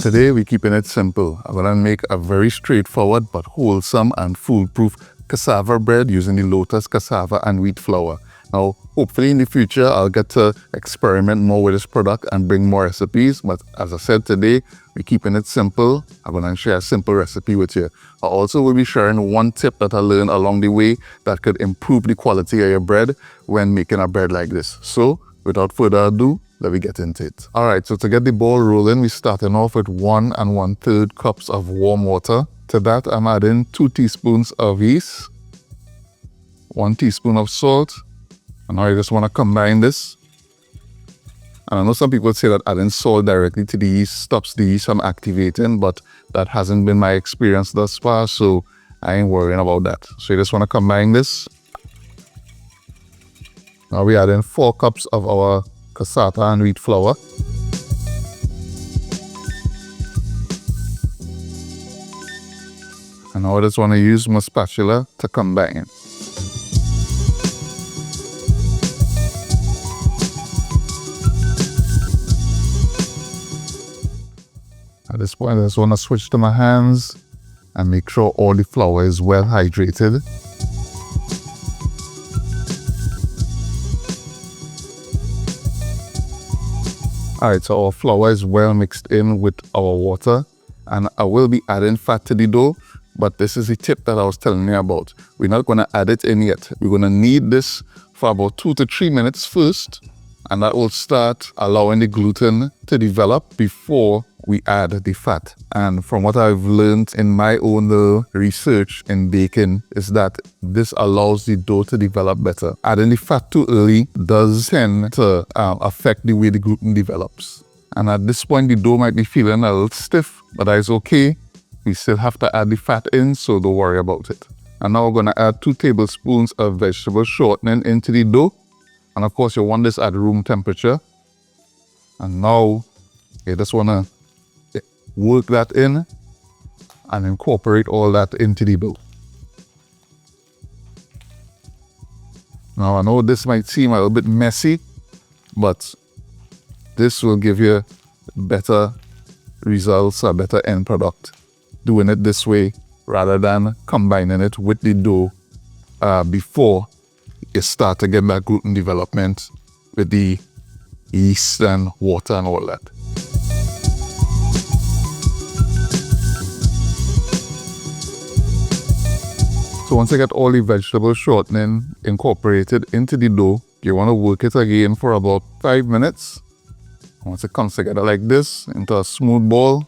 Today we're keeping it simple. I'm gonna make a very straightforward but wholesome and foolproof cassava bread using the Lotus Cassava and Wheat Flour. Now, hopefully in the future I'll get to experiment more with this product and bring more recipes, but as I said today, we're keeping it simple. I'm gonna share a simple recipe with you. I also will be sharing one tip that I learned along the way that could improve the quality of your bread when making a bread like this. So, without further ado, let me get into it. All right, so to get the ball rolling, we're starting off with 1 1/3 cups of warm water. To that, I'm adding 2 teaspoons of yeast, 1 teaspoon of salt, and now I just want to combine this. And I know some people say that adding salt directly to the yeast stops the yeast from activating, but that hasn't been my experience thus far, so I ain't worrying about that. So you just want to combine this. Now we're adding 4 cups of our cassava and wheat flour. And now I just want to use my spatula to combine. At this point, I just want to switch to my hands and make sure all the flour is well hydrated. Alright, so our flour is well mixed in with our water, and I will be adding fat to the dough, but this is the tip that I was telling you about. We're not going to add it in yet. We're going to knead this for about 2 to 3 minutes first, and that will start allowing the gluten to develop before we add the fat. And from what I've learned in my own research in baking is that this allows the dough to develop better. Adding the fat too early does tend to affect the way the gluten develops. And at this point, the dough might be feeling a little stiff, but that is okay. We still have to add the fat in, so don't worry about it. And now we're going to add 2 tablespoons of vegetable shortening into the dough. And of course, you want this at room temperature. And now you just want to work that in and incorporate all that into the dough. Now I know this might seem a little bit messy, but this will give you better results, a better end product, doing it this way rather than combining it with the dough before you start to get that gluten development with the yeast and water and all that. So once you get all the vegetable shortening incorporated into the dough, you want to work it again for about 5 minutes. Once it comes together like this into a smooth ball,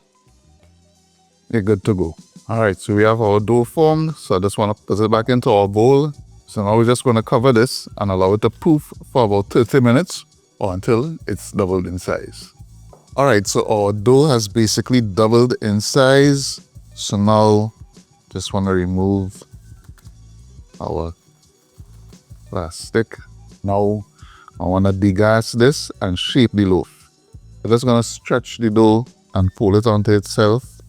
you're good to go. Alright, so we have our dough formed, so I just want to put it back into our bowl. So now we're just going to cover this and allow it to poof for about 30 minutes or until it's doubled in size. Alright, so our dough has basically doubled in size. So now just want to remove our plastic. Now I want to degas this and shape the loaf. I'm just going to stretch the dough and fold it onto itself.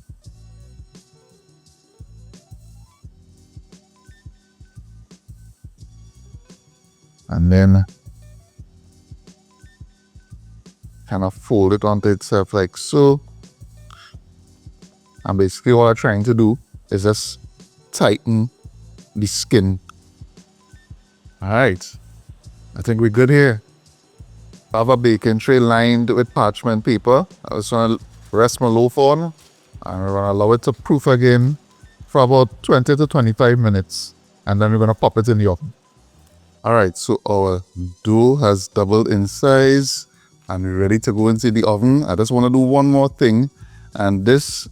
And then kind of fold it onto itself like so. And basically what I'm trying to do is just tighten the skin. Alright, I think we're good here. I have a baking tray lined with parchment paper. I just want to rest my loaf on, and we're going to allow it to proof again for about 20 to 25 minutes, and then we're going to pop it in the oven. Alright, so our dough has doubled in size and we're ready to go into the oven. I just want to do one more thing, and this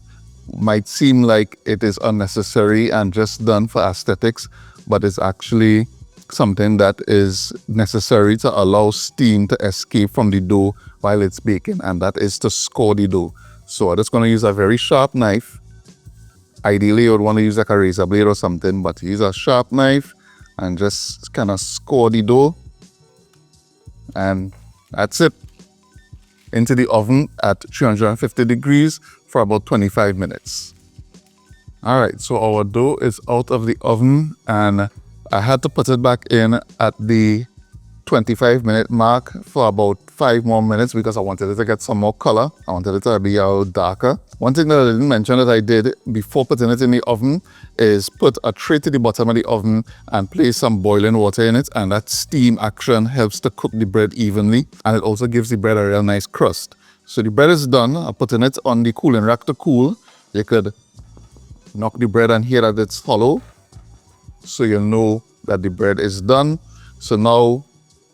might seem like it is unnecessary and just done for aesthetics, but it's actually something that is necessary to allow steam to escape from the dough while it's baking, and that is to score the dough. So I'm just going to use a very sharp knife. Ideally, you would want to use like a razor blade or something, but use a sharp knife and just kind of score the dough. And that's it. Into the oven at 350 degrees for about 25 minutes. Alright, so our dough is out of the oven and I had to put it back in at the 25-minute mark for about 5 more minutes because I wanted it to get some more color. I wanted it to be a little darker. One thing that I didn't mention that I did before putting it in the oven is put a tray to the bottom of the oven and place some boiling water in it, and that steam action helps to cook the bread evenly, and it also gives the bread a real nice crust. So the bread is done. I'm putting it on the cooling rack to cool. You could knock the bread and hear that it's hollow, so you'll know that the bread is done. So now,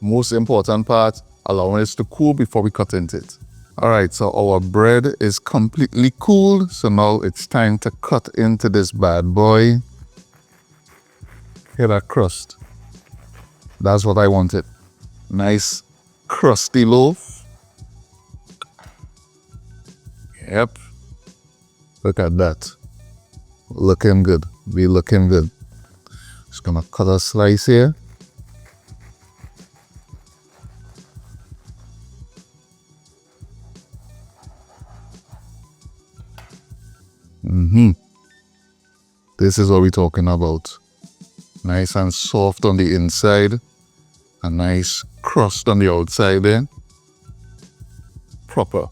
most important part, allowing it to cool before we cut into it. All right, so our bread is completely cooled. So now it's time to cut into this bad boy. Hear that crust? That's what I wanted. Nice crusty loaf. Yep. Look at that. Looking good. Be looking good. Just gonna cut a slice here. This is what we're talking about. Nice and soft on the inside. A nice crust on the outside there. Proper.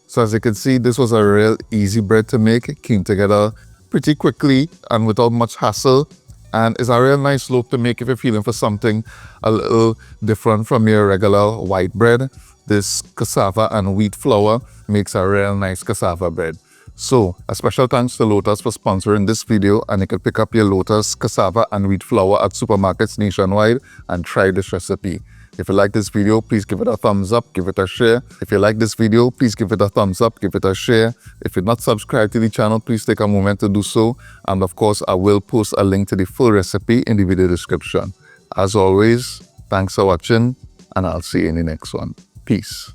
So as you can see, this was a real easy bread to make. It came together pretty quickly and without much hassle. And it's a real nice loaf to make if you're feeling for something a little different from your regular white bread. This cassava and wheat flour makes a real nice cassava bread. So, a special thanks to Lotus for sponsoring this video, and you can pick up your Lotus cassava and wheat flour at supermarkets nationwide and try this recipe. If you like this video, please give it a thumbs up, give it a share. If you like this video, please give it a thumbs up, give it a share. If you're not subscribed to the channel, please take a moment to do so. And of course, I will post a link to the full recipe in the video description. As always, thanks for watching, and I'll see you in the next one. Peace.